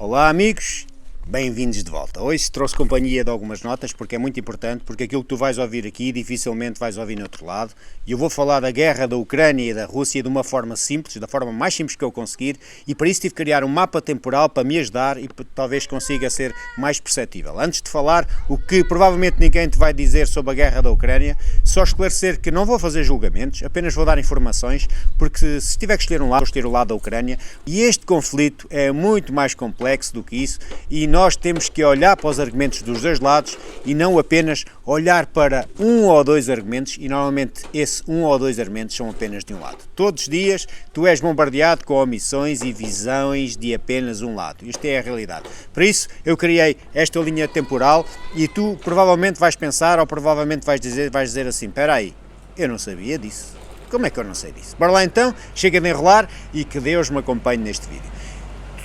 Olá amigos, bem-vindos de volta. Hoje trouxe companhia de algumas notas porque é muito importante, porque aquilo que tu vais ouvir aqui dificilmente vais ouvir no outro lado. E eu vou falar da guerra da Ucrânia e da Rússia de uma forma simples, da forma mais simples que eu conseguir, e para isso tive que criar um mapa temporal para me ajudar e talvez consiga ser mais perceptível. Antes de falar o que provavelmente ninguém te vai dizer sobre a guerra da Ucrânia, só esclarecer que não vou fazer julgamentos, apenas vou dar informações, porque se tiver que escolher um lado, vou escolher o lado da Ucrânia, e este conflito é muito mais complexo do que isso, e nós temos que olhar para os argumentos dos dois lados e não apenas olhar para um ou dois argumentos, e normalmente esse um ou dois argumentos são apenas de um lado. Todos os dias tu és bombardeado com omissões e visões de apenas um lado. Isto é a realidade. Por isso eu criei esta linha temporal e tu provavelmente vais pensar ou provavelmente vais dizer assim, espera aí, eu não sabia disso. Como é que eu não sei disso? Bora lá então, chega de enrolar e que Deus me acompanhe neste vídeo.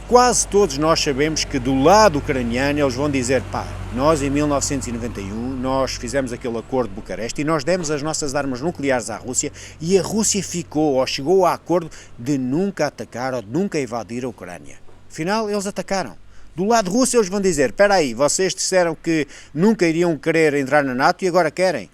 Quase todos nós sabemos que do lado ucraniano eles vão dizer, pá, nós em 1991 nós fizemos aquele acordo de Bucareste e nós demos as nossas armas nucleares à Rússia e a Rússia ficou ou chegou a acordo de nunca atacar ou de nunca invadir a Ucrânia. Afinal, eles atacaram. Do lado russo eles vão dizer, espera aí, vocês disseram que nunca iriam querer entrar na NATO e agora querem.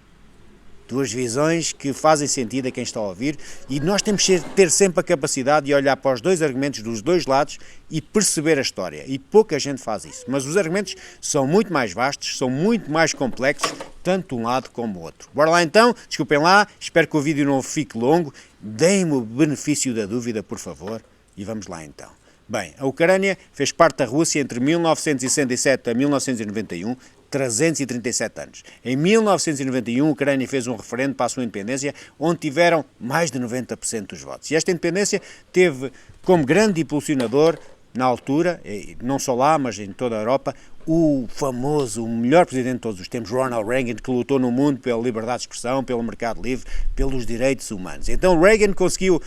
Duas visões que fazem sentido a quem está a ouvir e nós temos que ter sempre a capacidade de olhar para os dois argumentos dos dois lados e perceber a história, e pouca gente faz isso, mas os argumentos são muito mais vastos, são muito mais complexos, tanto um lado como o outro. Bora lá então, desculpem lá, espero que o vídeo não fique longo, deem-me o benefício da dúvida, por favor, e vamos lá então. Bem, a Ucrânia fez parte da Rússia entre 1967 a 1991, 337 anos. Em 1991, a Ucrânia fez um referendo para a sua independência, onde tiveram mais de 90% dos votos. E esta independência teve como grande impulsionador, na altura, não só lá, mas em toda a Europa, o famoso, o melhor presidente de todos os tempos, Ronald Reagan, que lutou no mundo pela liberdade de expressão, pelo mercado livre, pelos direitos humanos. Então Reagan conseguiu,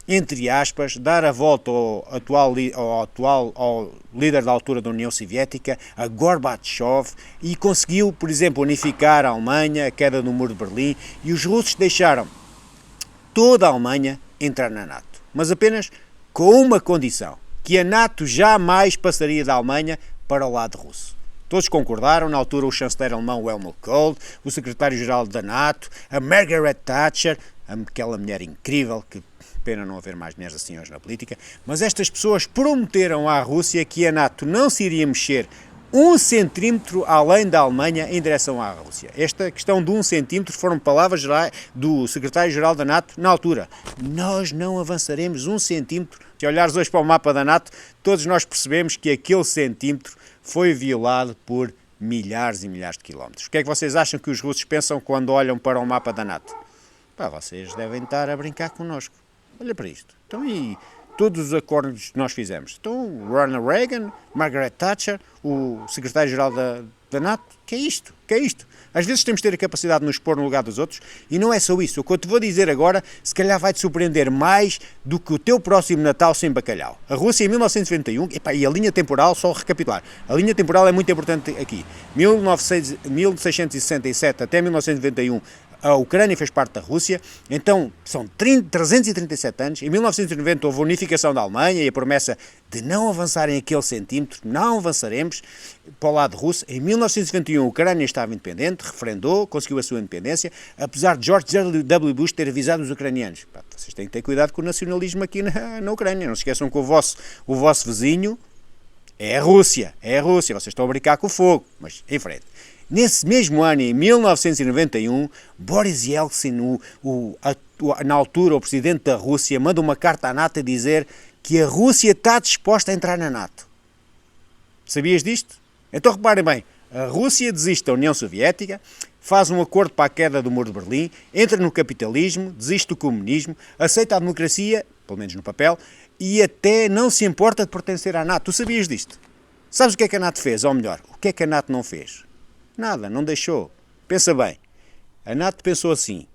entre aspas, dar a volta ao líder da altura da União Soviética, a Gorbachev, e conseguiu, por exemplo, unificar a Alemanha, a queda do Muro de Berlim, e os russos deixaram toda a Alemanha entrar na NATO, mas apenas com uma condição, que a NATO jamais passaria da Alemanha para o lado russo. Todos concordaram, na altura o chanceler alemão Helmut Kohl, o secretário-geral da NATO, a Margaret Thatcher, aquela mulher incrível, que pena não haver mais mulheres assim hoje na política, mas estas pessoas prometeram à Rússia que a NATO não se iria mexer 1 centímetro além da Alemanha em direção à Rússia. Esta questão de 1 centímetro foram palavras do secretário-geral da NATO na altura. Nós não avançaremos 1 centímetro. Se olhares hoje para o mapa da NATO, todos nós percebemos que aquele centímetro foi violado por milhares e milhares de quilómetros. O que é que vocês acham que os russos pensam quando olham para o mapa da NATO? Pá, vocês devem estar a brincar connosco. Olha para isto. Então, e todos os acordos que nós fizemos? Então, Ronald Reagan, Margaret Thatcher, o secretário-geral da NATO, que é isto? Que é isto? Às vezes temos de ter a capacidade de nos pôr no lugar dos outros e não é só isso. O que eu te vou dizer agora, se calhar vai-te surpreender mais do que o teu próximo Natal sem bacalhau. A Rússia em 1991, e a linha temporal, só recapitular, a linha temporal é muito importante aqui. 1667 até 1991, a Ucrânia fez parte da Rússia, então são 337 anos. Em 1990 houve a unificação da Alemanha e a promessa de não avançarem aquele centímetro, não avançaremos para o lado russo. Em 1991 a Ucrânia estava independente, referendou, conseguiu a sua independência, apesar de George W. Bush ter avisado os ucranianos. Pá, vocês têm que ter cuidado com o nacionalismo aqui na Ucrânia, não se esqueçam que o vosso vizinho é a Rússia, vocês estão a brincar com o fogo, mas em frente. Nesse mesmo ano, em 1991, Boris Yeltsin, na altura o presidente da Rússia, manda uma carta à NATO a dizer que a Rússia está disposta a entrar na NATO. Sabias disto? Então reparem bem, a Rússia desiste da União Soviética, faz um acordo para a queda do Muro de Berlim, entra no capitalismo, desiste do comunismo, aceita a democracia, pelo menos no papel, e até não se importa de pertencer à NATO. Tu sabias disto? Sabes o que é que a NATO fez? Ou melhor, o que é que a NATO não fez? Nada, não deixou. Pensa bem, a NATO pensou assim,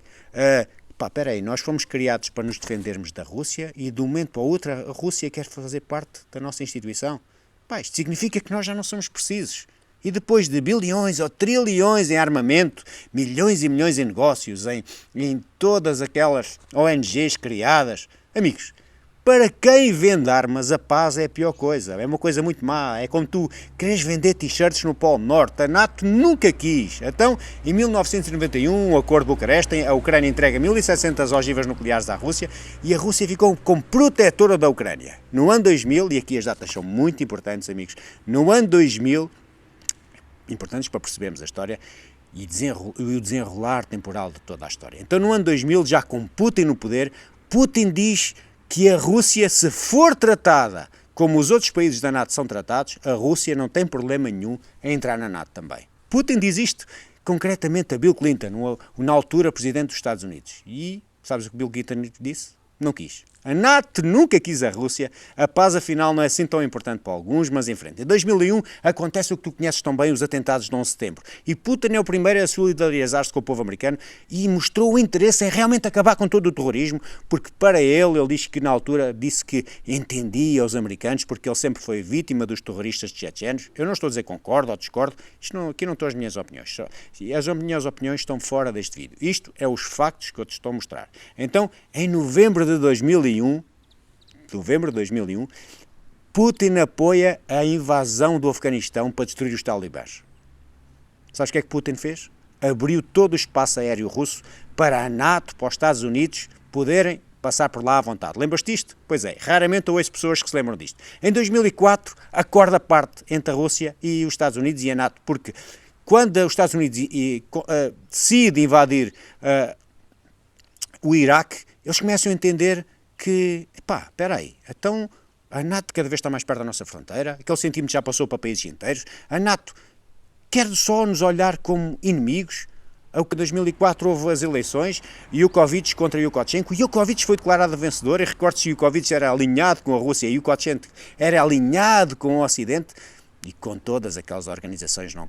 espera aí, nós fomos criados para nos defendermos da Rússia e de um momento para o outro a Rússia quer fazer parte da nossa instituição. Pá, isto significa que nós já não somos precisos. E depois de bilhões ou trilhões em armamento, milhões e milhões em negócios, em todas aquelas ONGs criadas, amigos, Para quem vende armas, a paz é a pior coisa, é uma coisa muito má, é como tu queres vender t-shirts no Polo Norte, a NATO nunca quis. Então, em 1991, o Acordo de Bucareste, a Ucrânia entrega 1.700 ogivas nucleares à Rússia e a Rússia ficou como protetora da Ucrânia. No ano 2000, e aqui as datas são muito importantes, amigos, no ano 2000, importantes para percebermos a história, e o desenrolar temporal de toda a história. Então, no ano 2000, já com Putin no poder, Putin diz que a Rússia, se for tratada como os outros países da NATO são tratados, a Rússia não tem problema nenhum em entrar na NATO também. Putin diz isto concretamente a Bill Clinton, na altura presidente dos Estados Unidos. E sabes o que Bill Clinton disse? Não quis. A NATO nunca quis a Rússia, a paz afinal não é assim tão importante para alguns, mas em frente. Em 2001 acontece o que tu conheces tão bem, os atentados de 11 de setembro. E Putin é o primeiro a solidarizar-se com o povo americano e mostrou o interesse em realmente acabar com todo o terrorismo, porque para ele diz que na altura disse que entendia os americanos, porque ele sempre foi vítima dos terroristas chechenos. Eu não estou a dizer concordo ou discordo, aqui não estão as minhas opiniões. As minhas opiniões estão fora deste vídeo. Isto é os factos que eu te estou a mostrar. Então, em novembro de 2001, Putin apoia a invasão do Afeganistão para destruir os talibãs. Sabes o que é que Putin fez? Abriu todo o espaço aéreo russo para a NATO, para os Estados Unidos, poderem passar por lá à vontade. Lembras-te disto? Pois é, raramente ouço pessoas que se lembram disto. Em 2004, acorda a parte entre a Rússia e os Estados Unidos e a NATO, porque quando os Estados Unidos decide invadir o Iraque, eles começam a entender que, espera aí, então a NATO cada vez está mais perto da nossa fronteira, aquele sentimento já passou para países inteiros, a NATO quer só nos olhar como inimigos. Em 2004 houve as eleições, Yukovic contra Yukoshenko, Yukovic foi declarado vencedor, e recorde-se que Yukovic era alinhado com a Rússia e Yukoshenko era alinhado com o Ocidente, e com todas aquelas organizações não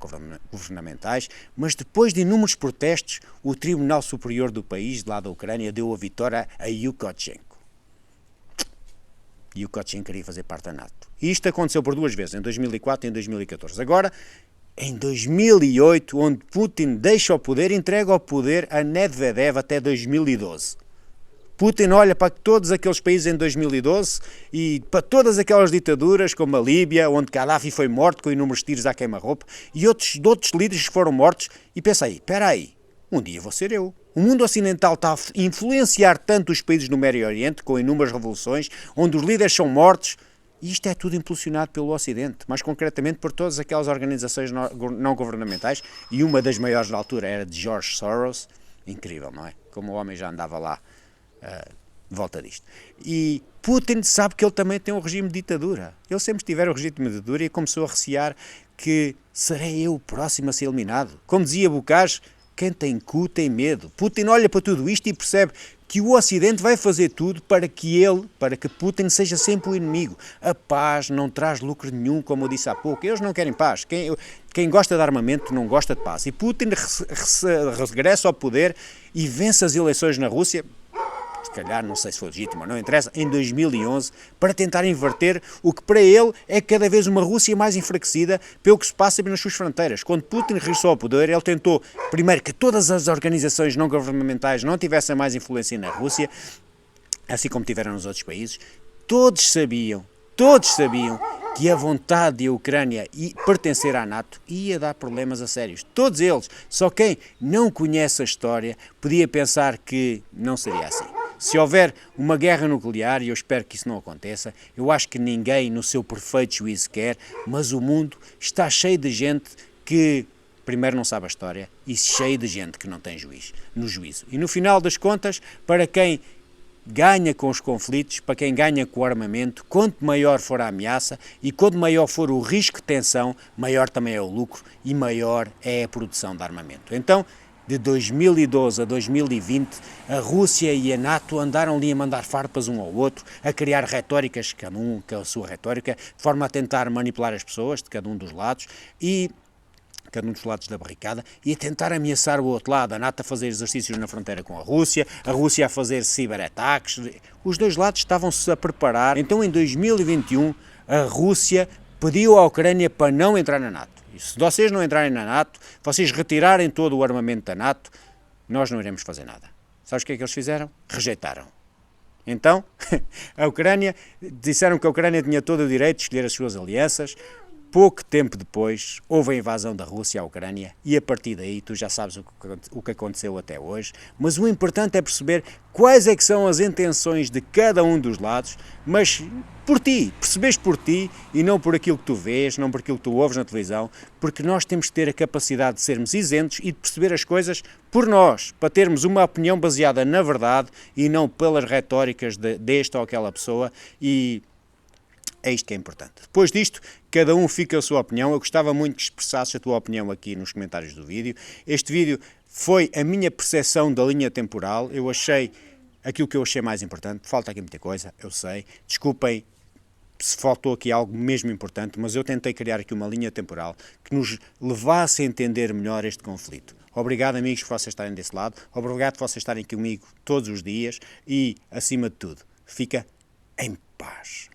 governamentais, mas depois de inúmeros protestos, o Tribunal Superior do país, lá da Ucrânia, deu a vitória a Yukoshenko. Yukoshenko queria fazer parte da NATO. E isto aconteceu por duas vezes, em 2004 e em 2014. Agora, em 2008, onde Putin deixa o poder, entrega o poder a Medvedev até 2012. Putin olha para todos aqueles países em 2012 e para todas aquelas ditaduras, como a Líbia, onde Gaddafi foi morto com inúmeros tiros à queima-roupa, e outros líderes que foram mortos, e pensa aí, espera aí, um dia vou ser eu. O mundo ocidental está a influenciar tanto os países do Médio Oriente, com inúmeras revoluções, onde os líderes são mortos, e isto é tudo impulsionado pelo Ocidente, mais concretamente por todas aquelas organizações não governamentais, e uma das maiores na altura era de George Soros. Incrível, não é? Como o homem já andava lá de volta disto. E Putin sabe que ele também tem um regime de ditadura. Ele sempre tiver o regime de ditadura e começou a recear que serei eu o próximo a ser eliminado. Como dizia Bocage, quem tem cu tem medo. Putin olha para tudo isto e percebe que o Ocidente vai fazer tudo para que Putin seja sempre o inimigo. A paz não traz lucro nenhum, como eu disse há pouco. Eles não querem paz. Quem gosta de armamento não gosta de paz. E Putin regressa ao poder e vence as eleições na Rússia, se calhar, não sei se foi legítimo, não interessa, em 2011, para tentar inverter o que para ele é cada vez uma Rússia mais enfraquecida pelo que se passa nas suas fronteiras. Quando Putin regressou ao poder, ele tentou, primeiro, que todas as organizações não governamentais não tivessem mais influência na Rússia, assim como tiveram nos outros países. Todos sabiam que a vontade de a Ucrânia pertencer à NATO ia dar problemas a sérios. Todos eles. Só quem não conhece a história podia pensar que não seria assim. Se houver uma guerra nuclear, e eu espero que isso não aconteça, eu acho que ninguém no seu perfeito juízo quer, mas o mundo está cheio de gente que, primeiro, não sabe a história e cheio de gente que não tem juízo. E no final das contas, para quem ganha com os conflitos, para quem ganha com o armamento, quanto maior for a ameaça e quanto maior for o risco de tensão, maior também é o lucro e maior é a produção de armamento. Então, de 2012 a 2020, a Rússia e a NATO andaram ali a mandar farpas um ao outro, a criar retóricas, cada um com a sua retórica, de forma a tentar manipular as pessoas de cada um dos lados da barricada, e a tentar ameaçar o outro lado, a NATO a fazer exercícios na fronteira com a Rússia a fazer ciberataques. Os dois lados estavam-se a preparar. Então, em 2021, a Rússia pediu à Ucrânia para não entrar na NATO. E se vocês não entrarem na NATO, vocês retirarem todo o armamento da NATO, nós não iremos fazer nada. Sabes o que é que eles fizeram? Rejeitaram. Então, a Ucrânia, disseram que a Ucrânia tinha todo o direito de escolher as suas alianças. Pouco tempo depois, houve a invasão da Rússia à Ucrânia e a partir daí tu já sabes o que aconteceu até hoje. Mas o importante é perceber quais é que são as intenções de cada um dos lados, mas por ti, percebes por ti e não por aquilo que tu vês, não por aquilo que tu ouves na televisão, porque nós temos que ter a capacidade de sermos isentos e de perceber as coisas por nós, para termos uma opinião baseada na verdade e não pelas retóricas desta ou aquela pessoa. E é isto que é importante. Depois disto, cada um fica a sua opinião. Eu gostava muito que expressasses a tua opinião aqui nos comentários do vídeo. Este vídeo foi a minha percepção da linha temporal. Eu achei aquilo que eu achei mais importante. Falta aqui muita coisa, eu sei. Desculpem se faltou aqui algo mesmo importante, mas eu tentei criar aqui uma linha temporal que nos levasse a entender melhor este conflito. Obrigado, amigos, por vocês estarem desse lado. Obrigado por vocês estarem comigo todos os dias e, acima de tudo, fica em paz.